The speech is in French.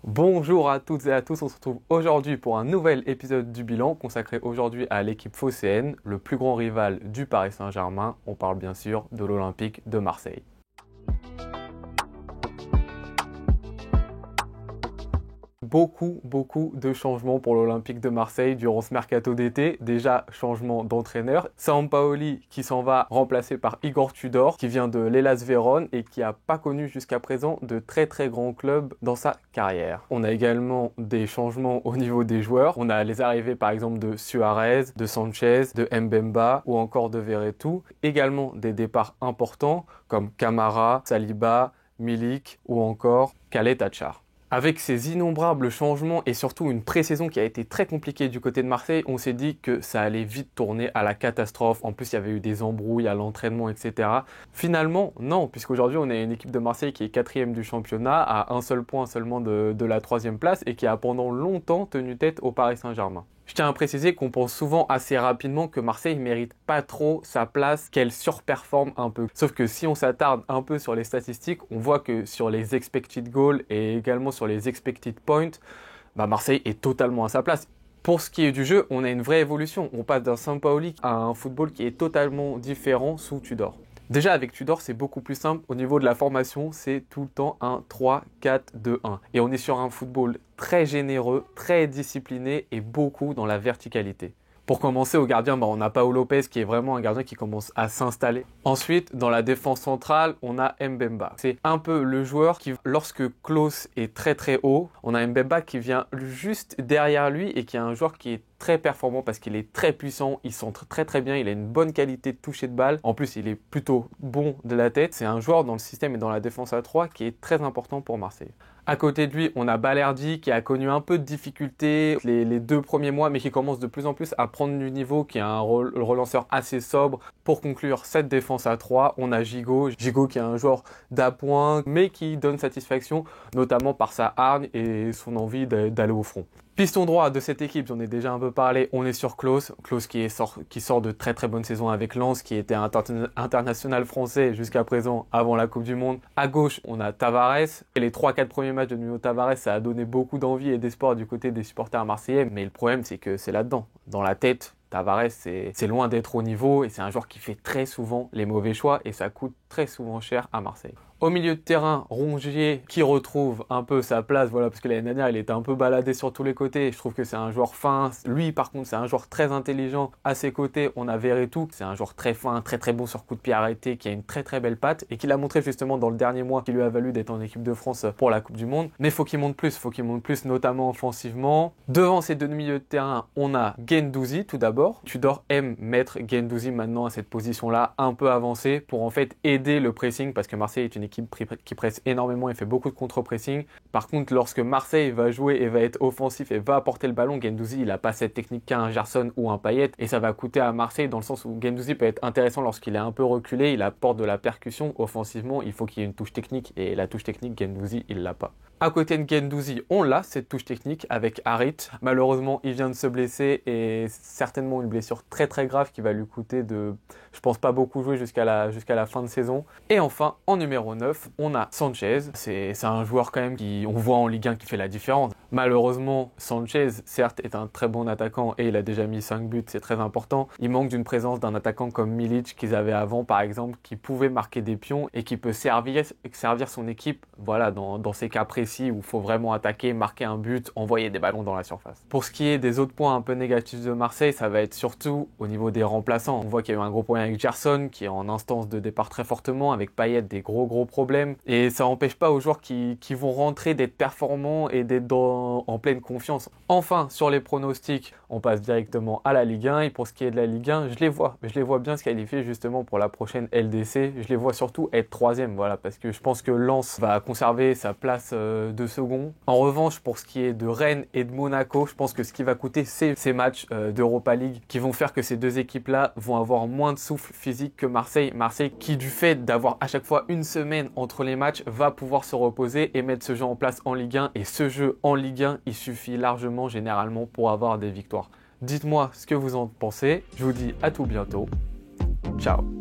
Bonjour à toutes et à tous, on se retrouve aujourd'hui pour un nouvel épisode du bilan consacré aujourd'hui à l'équipe phocéenne, le plus grand rival du Paris Saint-Germain. On parle bien sûr de l'Olympique de Marseille. Beaucoup de changements pour l'Olympique de Marseille durant ce mercato d'été. Déjà, changement d'entraîneur. Sampaoli qui s'en va remplacé par Igor Tudor qui vient de l'Hellas Vérone et qui n'a pas connu jusqu'à présent de très grands clubs dans sa carrière. On a également des changements au niveau des joueurs. On a les arrivées par exemple de Suarez, de Sanchez, de Mbemba ou encore de Verretou. Également des départs importants comme Camara, Saliba, Milik ou encore Khaled Achar. Avec ces innombrables changements et surtout une pré-saison qui a été très compliquée du côté de Marseille, on s'est dit que ça allait vite tourner à la catastrophe. En plus, il y avait eu des embrouilles à l'entraînement, etc. Finalement, non, puisqu'aujourd'hui, on a une équipe de Marseille qui est 4e du championnat, à un seul point seulement de la 3e place et qui a pendant longtemps tenu tête au Paris Saint-Germain. Je tiens à préciser qu'on pense souvent assez rapidement que Marseille ne mérite pas trop sa place, qu'elle surperforme un peu. Sauf que si on s'attarde un peu sur les statistiques, on voit que sur les expected goals et également sur les expected points, Marseille est totalement à sa place. Pour ce qui est du jeu, on a une vraie évolution. On passe d'un Sampaoli à un football qui est totalement différent sous Tudor. Déjà avec Tudor, c'est beaucoup plus simple. Au niveau de la formation, c'est tout le temps un 3-4-2-1. Et on est sur un football très généreux, très discipliné et beaucoup dans la verticalité. Pour commencer, au gardien, on a Paolo Lopez qui est vraiment un gardien qui commence à s'installer. Ensuite, dans la défense centrale, on a Mbemba. C'est un peu le joueur qui, lorsque Klose est très haut, on a Mbemba qui vient juste derrière lui et qui est un joueur qui est très performant parce qu'il est très puissant, il centre très bien, il a une bonne qualité de toucher de balle. En plus, il est plutôt bon de la tête. C'est un joueur dans le système et dans la défense à 3 qui est très important pour Marseille. À côté de lui, on a Balerdi qui a connu un peu de difficultés les 2 premiers mois, mais qui commence de plus en plus à prendre du niveau, qui est un relanceur assez sobre. Pour conclure cette défense à 3, on a Gigot qui est un joueur d'appoint, mais qui donne satisfaction, notamment par sa hargne et son envie d'aller au front. Piston droit de cette équipe, j'en ai déjà un peu parlé, on est sur Klose qui sort de très bonnes saisons avec Lens, qui était international français jusqu'à présent avant la Coupe du Monde. À gauche, on a Tavares. Et les 3-4 premiers matchs de Nuno Tavares, ça a donné beaucoup d'envie et d'espoir du côté des supporters marseillais, mais le problème c'est que c'est là-dedans, dans la tête. Tavares, c'est loin d'être au niveau et c'est un joueur qui fait très souvent les mauvais choix et ça coûte très souvent cher à Marseille. Au milieu de terrain, Rongier qui retrouve un peu sa place, parce que l'année dernière il était un peu baladé sur tous les côtés. Je trouve que c'est un joueur fin. Lui par contre c'est un joueur très intelligent. À ses côtés on a Verretou, c'est un joueur très fin, très bon sur coup de pied arrêté, qui a une très belle patte et qui l'a montré justement dans le dernier mois, qui lui a valu d'être en équipe de France pour la Coupe du Monde. Mais faut qu'il monte plus notamment offensivement. Devant ces deux milieux de terrain, on a Guendouzi tout d'abord. Tudor aime mettre Guendouzi maintenant à cette position-là un peu avancée pour en fait aider le pressing parce que Marseille est une équipe qui presse énormément et fait beaucoup de contre-pressing. Par contre, lorsque Marseille va jouer et va être offensif et va apporter le ballon, Guendouzi, il n'a pas cette technique qu'un Gerson ou un Payet et ça va coûter à Marseille dans le sens où Guendouzi peut être intéressant lorsqu'il est un peu reculé, il apporte de la percussion. Offensivement, il faut qu'il y ait une touche technique et la touche technique, Guendouzi, il l'a pas. À côté de Guendouzi, on l'a, cette touche technique avec Harit. Malheureusement, il vient de se blesser et certainement une blessure très grave qui va lui coûter je pense pas beaucoup jouer jusqu'à la fin de saison. Et enfin, en numéro 9, on a Sanchez. C'est un joueur quand même on voit en Ligue 1 qui fait la différence. Malheureusement, Sanchez, certes, est un très bon attaquant et il a déjà mis 5 buts, c'est très important. Il manque d'une présence d'un attaquant comme Milic qu'ils avaient avant, par exemple, qui pouvait marquer des pions et qui peut servir son équipe, dans ces cas précis où il faut vraiment attaquer, marquer un but, envoyer des ballons dans la surface. Pour ce qui est des autres points un peu négatifs de Marseille, ça va être surtout au niveau des remplaçants. On voit qu'il y a eu un gros problème avec Gerson, qui est en instance de départ très fortement, avec Payet, des gros problèmes. Et ça n'empêche pas aux joueurs qui vont rentrer d'être performants et d'être en pleine confiance. Enfin, sur les pronostics, on passe directement à la Ligue 1. Et pour ce qui est de la Ligue 1, je les vois bien se qualifier justement pour la prochaine LDC. Je les vois surtout être 3e, parce que je pense que Lens va conserver sa place de second. En revanche, pour ce qui est de Rennes et de Monaco, je pense que ce qui va coûter, c'est ces matchs d'Europa League qui vont faire que ces deux équipes-là vont avoir moins de souffle physique que Marseille. Marseille qui, du fait d'avoir à chaque fois une semaine entre les matchs, va pouvoir se reposer et mettre ce jeu en place en Ligue 1. Et ce jeu en Ligue 1, il suffit largement, généralement, pour avoir des victoires. Dites-moi ce que vous en pensez. Je vous dis à tout bientôt. Ciao.